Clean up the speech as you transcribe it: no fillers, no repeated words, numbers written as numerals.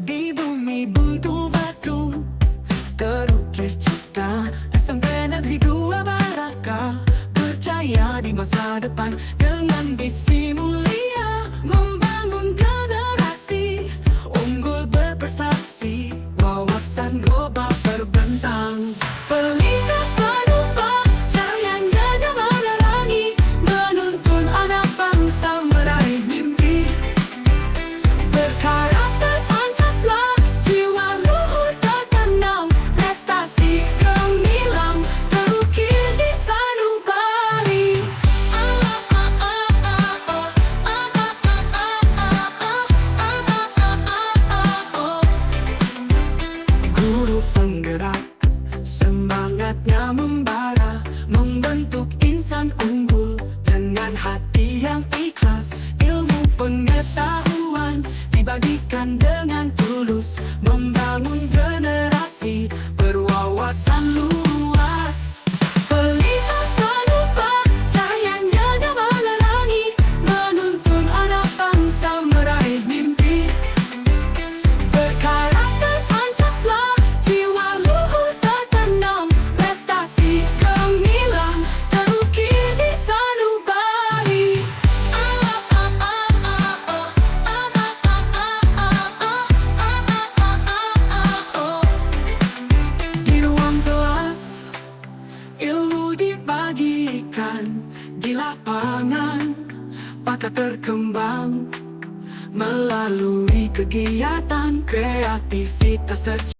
Di bumi buntu batu terukir cipta SMP Negeri 2 Baraka. Percaya di masa depan dengan visi mulia, membangun generasi unggul berprestasi, wawasan global terbentang. Pelintas penumpang cahayanya menerangi, menuntun anak bangsa meraih mimpi. Berkarakter Pancasila, jiwa luhur tertanam, prestasi gemilang terukir di sanubari. Guru penggerak, semangatnya membara, membentuk insan unggul dengan hati yang ikhlas. Ilmu pengetahuan dibagikan dengan tulus, membangun generasi berwawasan luas. Pelintas penumpang cahayanya menerangi, menuntun anak bangsa meraih mimpi. Berkarakter Pancasila, jiwa luhur tertanam, prestasi gemilang terukir di sanubari. Di ruang kelas, ilmu dibagikan. Di lapangan, bakat terkembang melalui kegiatan kreativitas tercipta.